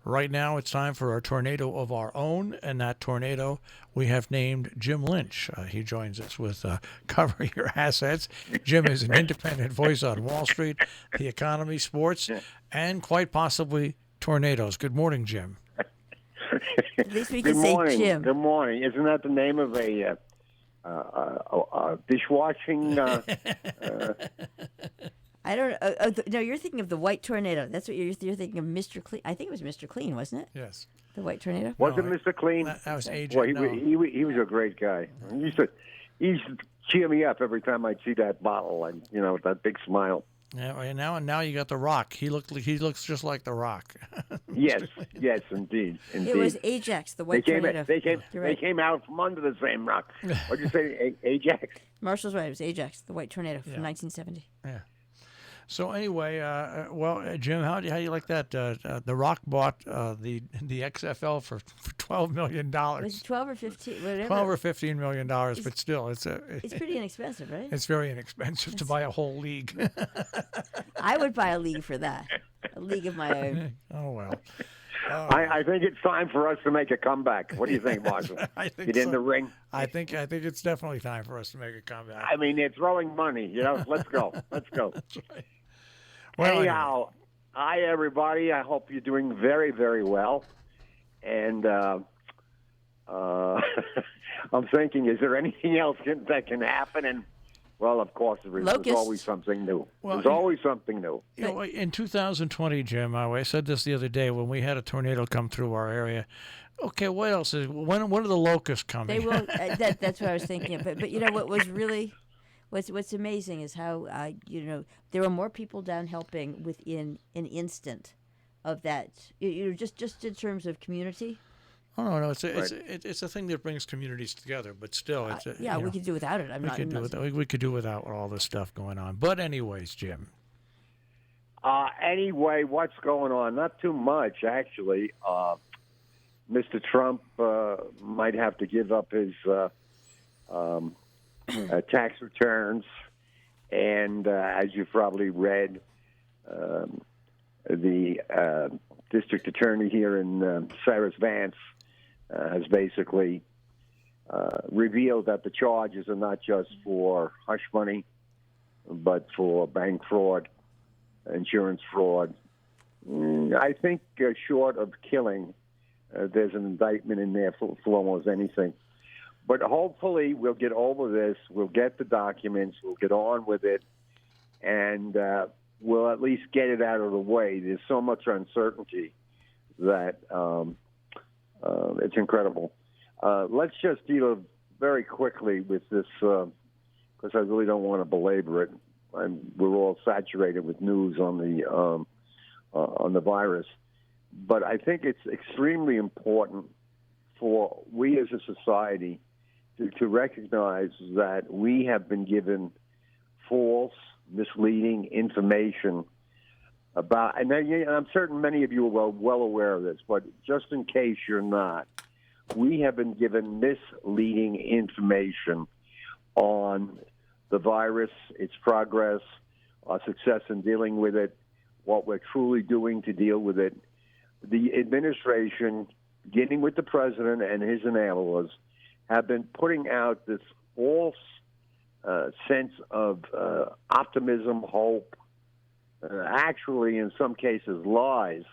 Right now, it's time for a tornado of our own, and that tornado we have named Jim Lynch. He joins us with Cover Your Assets. Jim is an independent voice on Wall Street, the economy, sports, and quite possibly tornadoes. Good morning, Jim. At least we Good can say morning. Jim. Good morning. Isn't that the name of a dishwashing? I don't. No, you're thinking of the white tornado. That's what you're thinking of, Mr. Clean. I think it was Mr. Clean, wasn't it? Yes. The white tornado. Was it No, Mr. Clean? That was Agent. Well, No. he was a great guy. He used to cheer me up every time I'd see that bottle, and with that big smile. Yeah, and now you got the Rock. He looks just like the Rock. Yes, indeed. It was Ajax, the white tornado. They came out from under the same rock. What'd you say, Ajax? Marshall's right. It was Ajax, the white tornado from 1970. Yeah. So anyway, Jim, how do you like that? The Rock bought the XFL for $12 million. Was it 12 or 15? Whatever. 12 or 15 million dollars, but still, it's pretty inexpensive, right? It's very inexpensive to buy a whole league. I would buy a league for that. A league of my own. Oh well. I think it's time for us to make a comeback. What do you think, Marshall? I think Get so. in the ring. I think it's definitely time for us to make a comeback. I mean, they're throwing money. Let's go. Let's go. That's right. Well, anyhow, hi everybody. I hope you're doing very, very well. And I'm thinking, is there anything else that can happen? And well, of course, there's always something new. Well, there's always something new. In 2020, Jim, I said this the other day when we had a tornado come through our area. Okay, what else is when are the locusts coming? They will. That's what I was thinking of. But what was really. What's amazing is how there were more people down helping within an instant of that. Just in terms of community. Oh no, it's a thing that brings communities together. But still, we could do without it. We could do without all this stuff going on. But anyways, Jim. Anyway, what's going on? Not too much actually. Mr. Trump might have to give up his. Tax returns, and as you've probably read, the district attorney here in Cyrus Vance has basically revealed that the charges are not just for hush money, but for bank fraud, insurance fraud. I think short of killing, there's an indictment in there for almost anything. But hopefully we'll get over this. We'll get the documents. We'll get on with it. And we'll at least get it out of the way. There's so much uncertainty that it's incredible. Let's just deal very quickly with this because I really don't want to belabor it. We're all saturated with news on the virus. But I think it's extremely important for we as a society to recognize that we have been given false, misleading information about, and I'm certain many of you are well aware of this, but just in case you're not, we have been given misleading information on the virus, its progress, our success in dealing with it, what we're truly doing to deal with it. The administration, beginning with the president and his enablers, have been putting out this false sense of optimism, hope, actually in some cases lies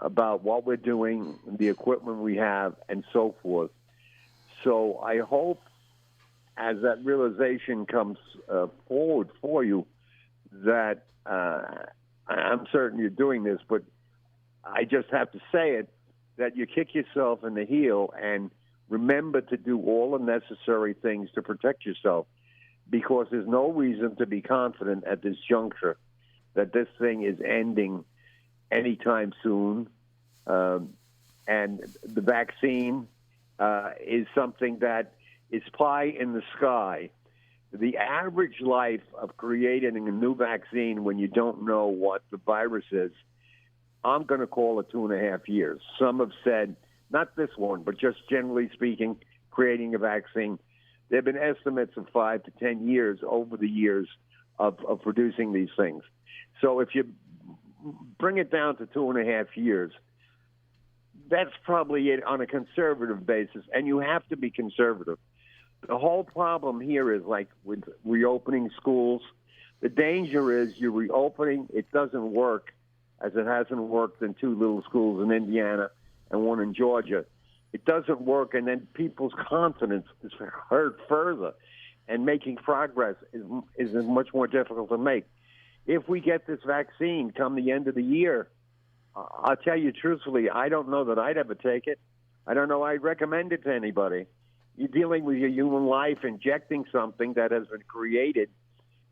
about what we're doing, the equipment we have, and so forth. So I hope as that realization comes forward for you that I'm certain you're doing this, but I just have to say it, that you kick yourself in the heel and remember to do all the necessary things to protect yourself, because there's no reason to be confident at this juncture that this thing is ending anytime soon. And the vaccine is something that is pie in the sky. The average life of creating a new vaccine when you don't know what the virus is, I'm going to call it 2.5 years. Some have said, not this one, but just generally speaking, creating a vaccine. There have been estimates of 5 to 10 years over the years of producing these things. So if you bring it down to 2.5 years, that's probably it on a conservative basis, and you have to be conservative. The whole problem here is like with reopening schools. The danger is you're reopening, it doesn't work, as it hasn't worked in two little schools in Indiana and one in Georgia. It doesn't work, and then people's confidence is hurt further, and making progress is much more difficult to make. If we get this vaccine come the end of the year, I'll tell you truthfully, I don't know that I'd ever take it. I don't know I'd recommend it to anybody. You're dealing with your human life, injecting something that has been created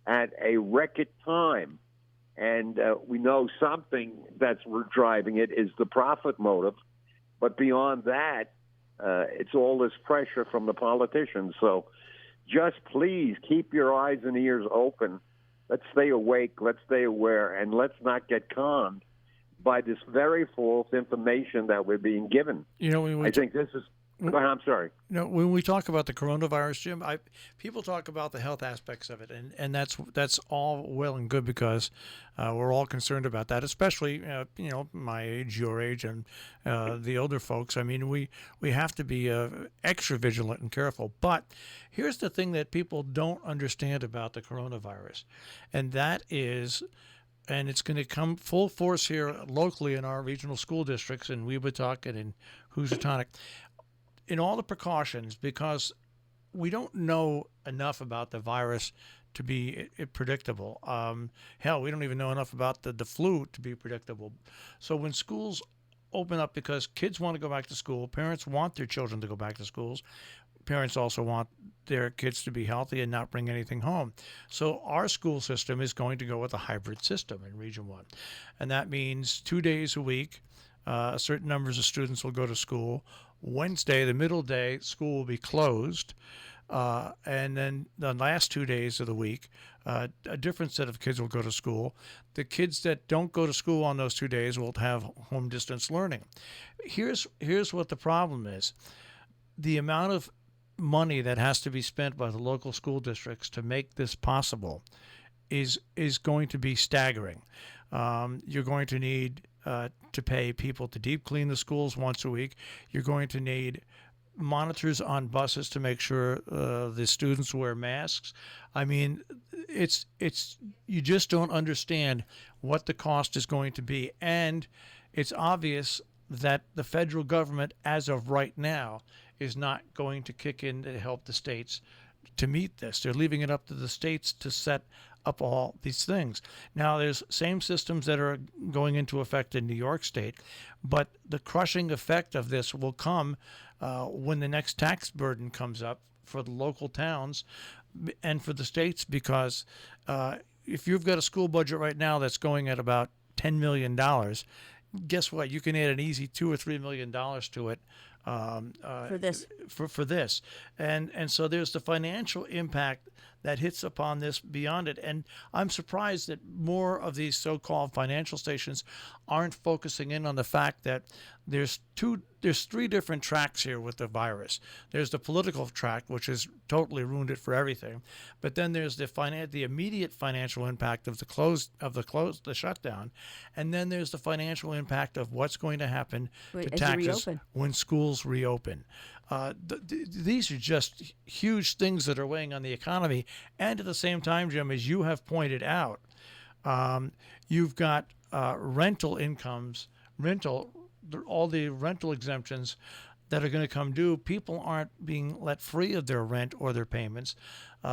at a record time. And we know something that's driving it is the profit motive. But beyond that, it's all this pressure from the politicians. So just please keep your eyes and ears open. Let's stay awake. Let's stay aware. And let's not get conned by this very false information that we're being given. You know, I think this is... I'm sorry. You know, when we talk about the coronavirus, Jim, people talk about the health aspects of it, and that's all well and good because we're all concerned about that, especially you know, my age, your age, and the older folks. I mean, we have to be extra vigilant and careful. But here's the thing that people don't understand about the coronavirus, and that is. And it's going to come full force here locally in our regional school districts in Weebatuck and in Housatonic. In all the precautions, because we don't know enough about the virus to be predictable. Hell, we don't even know enough about the flu to be predictable. So when schools open up, because kids want to go back to school, parents want their children to go back to schools, parents also want their kids to be healthy and not bring anything home. So our school system is going to go with a hybrid system in Region 1. And that means 2 days a week, certain numbers of students will go to school. Wednesday, the middle day, school will be closed. And then the last 2 days of the week, a different set of kids will go to school. The kids that don't go to school on those 2 days will have home distance learning. Here's what the problem is. The amount of money that has to be spent by the local school districts to make this possible is going to be staggering. You're going to need to pay people to deep clean the schools once a week. You're going to need monitors on buses to make sure the students wear masks. I mean, it's you just don't understand what the cost is going to be, and it's obvious that the federal government, as of right now, is not going to kick in to help the states to meet this. They're leaving it up to the states to set up all these things. Now, there's same systems that are going into effect in New York State, but the crushing effect of this will come when the next tax burden comes up for the local towns and for the states, because if you've got a school budget right now that's going at about $10 million, guess what? You can add an easy $2 or $3 million to it for this. For this, and so there's the financial impact that hits upon this beyond it. And I'm surprised that more of these so-called financial stations aren't focusing in on the fact that there's three different tracks here with the virus. There's the political track, which has totally ruined it for everything, but then there's the immediate financial impact of the shutdown, and then there's the financial impact of what's going to happen to taxes when schools reopen. These are just huge things that are weighing on the economy, and at the same time, Jim, as you have pointed out, you've got rental incomes, all the rental exemptions that are going to come due. People aren't being let free of their rent or their payments;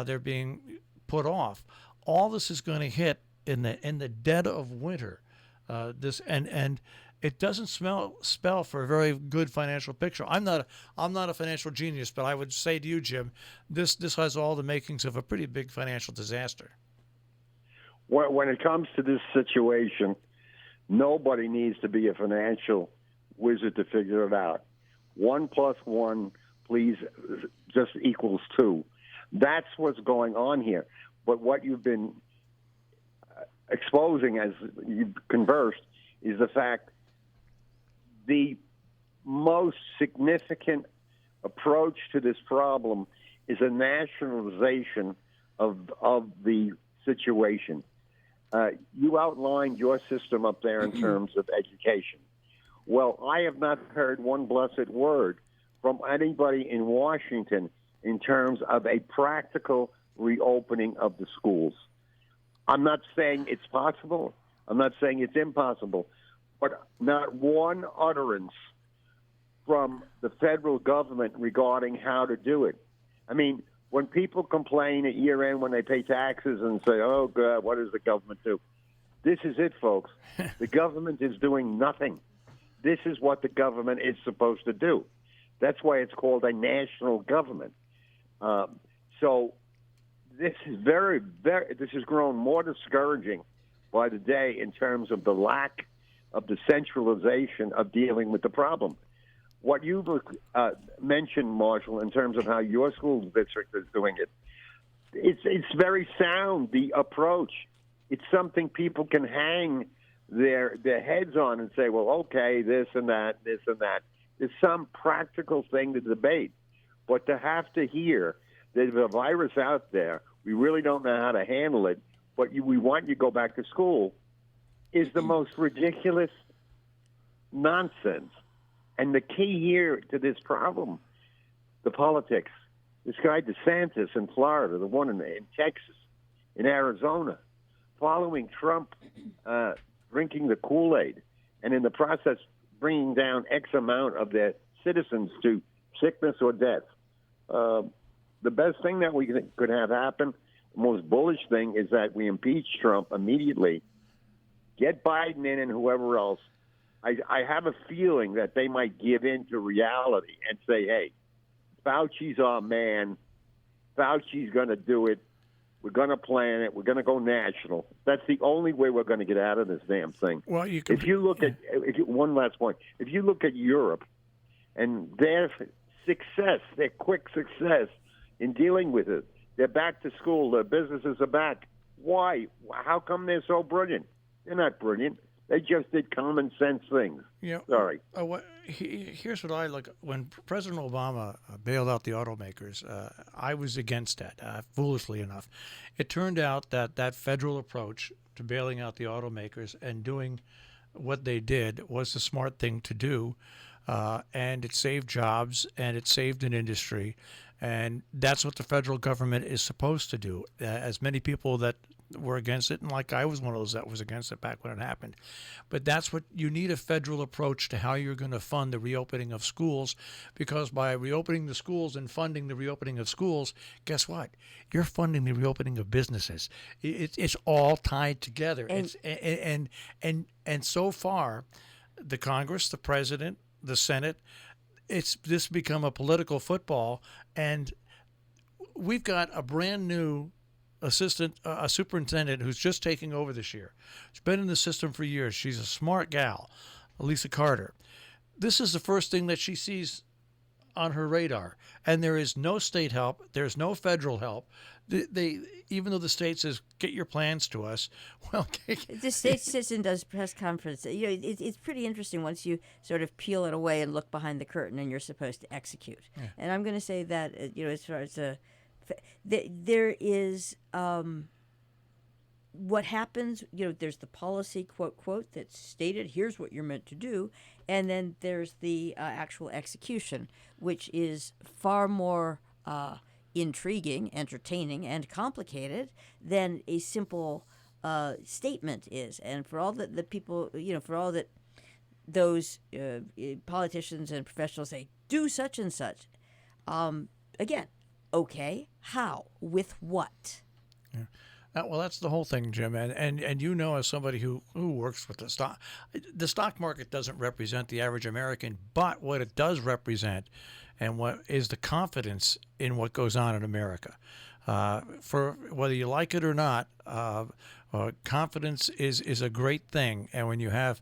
they're being put off. All this is going to hit in the dead of winter. And it doesn't spell for a very good financial picture. I'm not a financial genius, but I would say to you, Jim, this has all the makings of a pretty big financial disaster. When it comes to this situation, nobody needs to be a financial wizard to figure it out. 1 + 1, please, just equals 2. That's what's going on here. But what you've been exposing as you've conversed is the fact the most significant approach to this problem is a nationalization of the situation. You outlined your system up there in terms of education. Well, I have not heard one blessed word from anybody in Washington in terms of a practical reopening of the schools. I'm not saying it's possible. I'm not saying it's impossible. But not one utterance from the federal government regarding how to do it. I mean, when people complain at year end when they pay taxes and say, oh, God, what does the government do? This is it, folks. The government is doing nothing. This is what the government is supposed to do. That's why it's called a national government. So this is this has grown more discouraging by the day in terms of the lack of the centralization of dealing with the problem. What you've mentioned, Marshall, in terms of how your school district is doing it, it's very sound, the approach. It's something people can hang their heads on and say, well, okay, this and that, this and that. There's some practical thing to debate. But to have to hear there's a virus out there, we really don't know how to handle it, but we want you to go back to school, is the most ridiculous nonsense. And the key here to this problem, the politics, this guy DeSantis in Florida, the one in Texas, in Arizona, following Trump drinking the Kool-Aid, and in the process bringing down X amount of their citizens to sickness or death. The best thing that we could have happen, the most bullish thing, is that we impeach Trump immediately, get Biden in and whoever else. I have a feeling that they might give in to reality and say, hey, Fauci's our man. Fauci's going to do it. We're going to plan it. We're going to go national. That's the only way we're going to get out of this damn thing. Well, if you look at one last point, if you look at Europe and their success, their quick success in dealing with it, they're back to school. Their businesses are back. Why? How come they're so brilliant? They're not brilliant. They just did common sense things. Yeah. Sorry. Here's what I look. When President Obama bailed out the automakers, I was against that, foolishly enough. It turned out that federal approach to bailing out the automakers and doing what they did was the smart thing to do, and it saved jobs and it saved an industry. And that's what the federal government is supposed to do. As many people that were against it, and like I was one of those that was against it back when it happened. But that's what you need, a federal approach to how you're going to fund the reopening of schools, because by reopening the schools and funding the reopening of schools, guess what? You're funding the reopening of businesses. It's all tied together. And so far, the Congress, the president, the Senate, it's this become a political football, and we've got a brand new a superintendent who's just taking over this year. She's been in the system for years. She's a smart gal, Lisa Carter. This is the first thing that she sees on her radar, and there is no state help. There's no federal help. They even though the state says, get your plans to us, well, the state system does press conference. You know, it's pretty interesting once you sort of peel it away and look behind the curtain, and you're supposed to execute. Yeah. And I'm going to say that as far as there is what happens. There's the policy quote that's stated. Here's what you're meant to do, and then there's the actual execution, which is far more intriguing, entertaining, and complicated than a simple statement is. And for all that the people, for all that those politicians and professionals say, do such and such. Again, okay, how? With what? Yeah. Well, that's the whole thing, Jim. And as somebody who works with the stock market doesn't represent the average American, but what it does represent and what is the confidence in what goes on in America. For whether you like it or not, confidence is a great thing. And when you have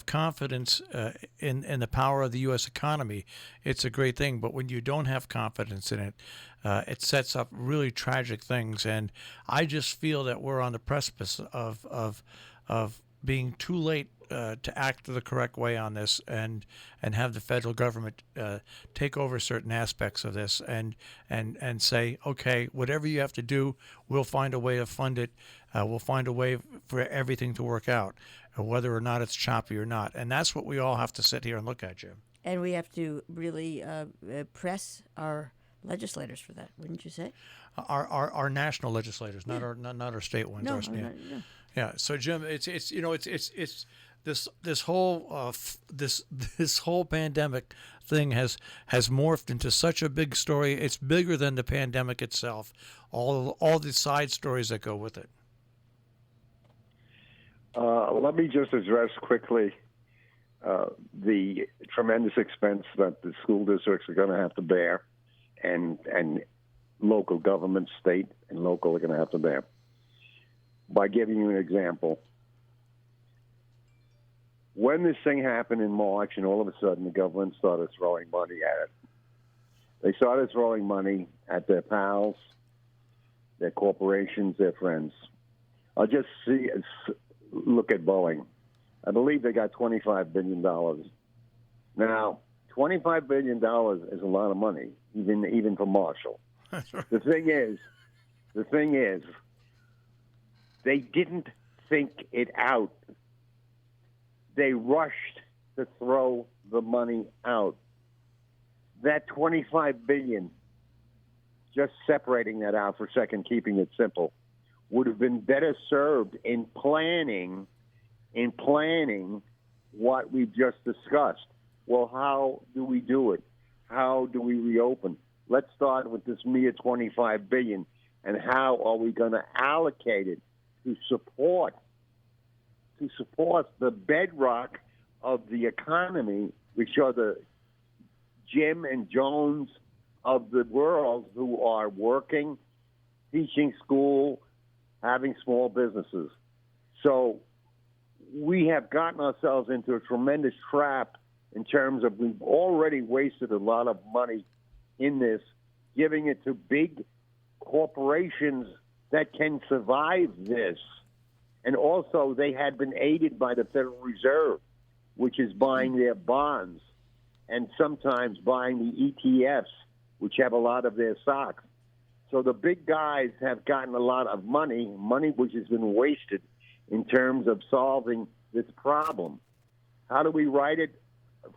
confidence in the power of the U.S. economy, it's a great thing. But when you don't have confidence in it, it sets up really tragic things. And I just feel that we're on the precipice of being too late to act the correct way on this and have the federal government take over certain aspects of this and say, okay, whatever you have to do, we'll find a way to fund it. We'll find a way for everything to work out, whether or not it's choppy or not. And that's what we all have to sit here and look at, Jim. And we have to really press our legislators for that, wouldn't you say? Our national legislators, not our state ones. No, Yeah. no. Yeah. So Jim, it's this whole this whole pandemic thing has morphed into such a big story. It's bigger than the pandemic itself. All the side stories that go with it. Let me just address quickly the tremendous expense that the school districts are going to have to bear, and local government, state and local, are going to have to bear. By giving you an example, when this thing happened in March, and all of a sudden the government started throwing money at it, they started throwing money at their pals, their corporations, their friends. I'll just look at Boeing. I believe they got $25 billion. Now, $25 billion is a lot of money, even for Marshall. The thing is, they didn't think it out. They rushed to throw the money out. That $25 billion, just separating that out for a second, keeping it simple, would have been better served in planning what we just discussed. Well, how do we do it? How do we reopen? Let's start with this mere $25 billion, and how are we going to allocate it to support the bedrock of the economy, which are the Jim and Jones of the world who are working, teaching school, having small businesses. So we have gotten ourselves into a tremendous trap in terms of we've already wasted a lot of money in this, giving it to big corporations that can survive this. And also, they had been aided by the Federal Reserve, which is buying their bonds and sometimes buying the ETFs, which have a lot of their stocks. So the big guys have gotten a lot of money which has been wasted in terms of solving this problem. How do we right it?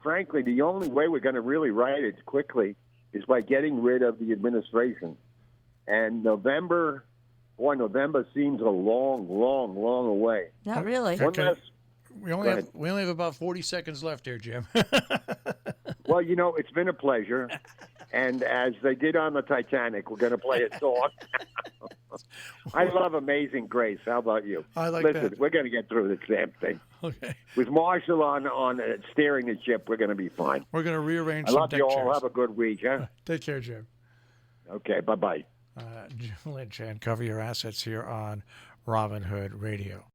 Frankly, the only way we're going to really right it quickly is by getting rid of the administration. And November seems a long, long, long away. Not really. Okay. We only have about 40 seconds left here, Jim. Well, it's been a pleasure. And as they did on the Titanic, we're going to play a song. I love Amazing Grace. How about you? I like Listen, that. we're going to get through this damn thing. Okay. With Marshall on steering the ship, we're going to be fine. We're going to rearrange I some love deck you all. chairs. Have a good week, huh? Take care, Jim. Okay, bye-bye. Jim Lynch, and cover your assets here on Robin Hood Radio.